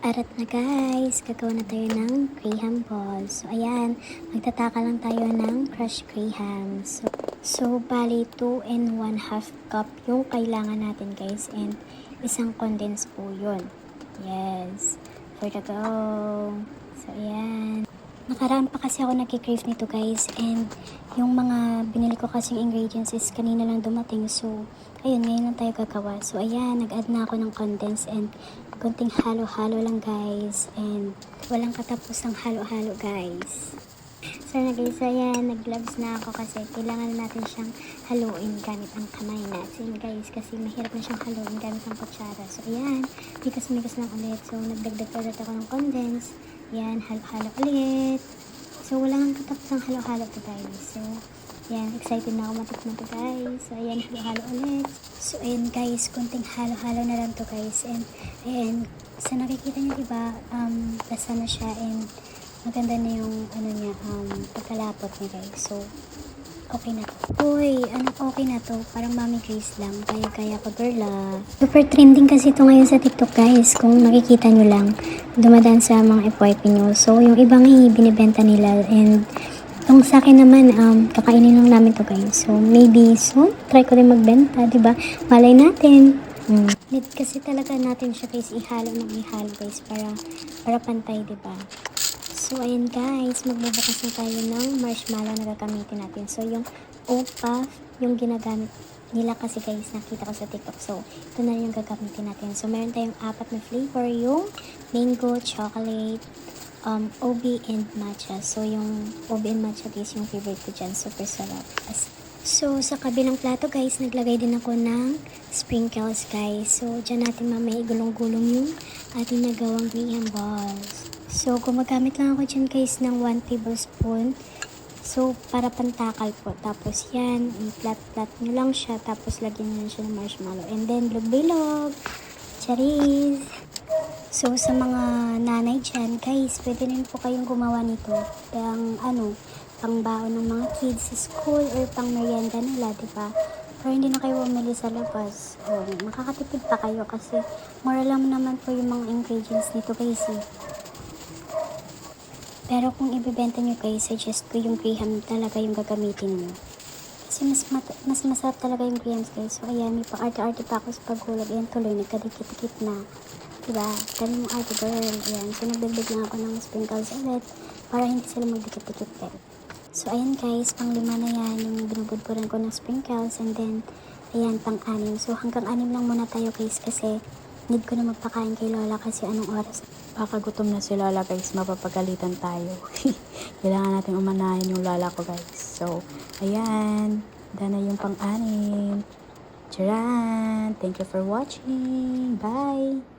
Arat na guys, gagawa na tayo ng graham balls. So ayan, magtataka lang tayo ng crushed graham. So bali 2 and 1/2 cup yung kailangan natin guys, and isang condensed po yun. Yes, for the go. So ayan, nakaraan pa kasi ako nagki-crave nito guys, and yung mga binili ko kasing ingredients is kanina lang dumating. So ayun, ngayon lang tayo gagawa. So ayan, nag-add na ako ng condensed and konting halo-halo lang guys, and walang katapusang halo-halo guys. So na guys, ayan, nag-gloves na ako kasi kailangan natin siyang haluin gamit ang kamay natin guys, kasi mahirap na siyang haluin gamit ang kutsara. So ayan, mikas-mikas lang ulit. So nagdagdag ulit ako ng condense. Ayan, halo-halo ulit. So walang katapusang halo-halo to guys. So ayan, excited na ako matikman to guys. So ayan, halo-halo ulit. So ayan guys, konting halo-halo na lang to guys. And ayan, sa nakikita niyo diba, basta na siya, and maganda na yung ano niya, pagkalapot niya guys. So okay na to. Uy, anong okay na to? Parang Mami Grace lang. Kaya ko girla. Super trending kasi ito ngayon sa TikTok guys. Kung makikita nyo lang, dumadaan sa mga FYP nyo. So yung ibang binibenta nila, and kung sa akin naman, kakainin lang namin to guys. So maybe soon, try ko rin magbenta, diba? Malay natin. Need kasi talaga natin siya guys, ihalo guys, para pantay, diba? So ayan guys, magbubukas na tayo ng marshmallow na gagamitin natin. So yung oat puff, yung ginagamit nila kasi guys, nakita ko sa TikTok. So ito na yung gagamitin natin. So meron tayong 4 na flavor, yung mango, chocolate, OB and matcha. So yung OB and matcha guys, yung favorite ko dyan. Super sarap. So sa kabilang plato guys, naglagay din ako ng sprinkles guys. So dyan natin mamaya igulong-gulong yung ating nagawang graham balls. So gumagamit lang ako dyan guys ng 1 tablespoon. So para pantakal po. Tapos yan, i-flat-flat nyo lang siya. Tapos lagyan nyo lang siya ng marshmallow. And then bilog-bilog. Charis! So sa mga nanay dyan guys, pwede rin po kayong gumawa nito. Pang baon ng mga kids sa school or pang merienda nila, diba? Pero hindi na kayo bumili sa labas. O, makakatipid pa kayo kasi mura lang naman po yung mga ingredients nito guys eh. Pero kung ibibenta nyo guys, suggest ko yung graham talaga yung gagamitin nyo. Kasi mas masarap talaga yung grahams guys. So ayan, may pang-arte-arte pa ako sa paghulog. Ayan, tuloy, nagkadikit-dikit na. Diba? Kami mong arte girl. Ayan, so nagdagdag lang ako ng sprinkles ulit para hindi sila magdikit-dikit din. So ayan guys, pang-5 na yan yung binubudburan ko ng sprinkles, and then ayan, pang-6. So hanggang 6 lang muna tayo guys, kasi need ko na magpakain kay Lola kasi anong oras. Baka gutom na si Lola guys, mapapagalitan tayo. Kailangan natin umanahin yung Lola ko guys. So ayan, dana yung pang-6. Charan! Thank you for watching. Bye!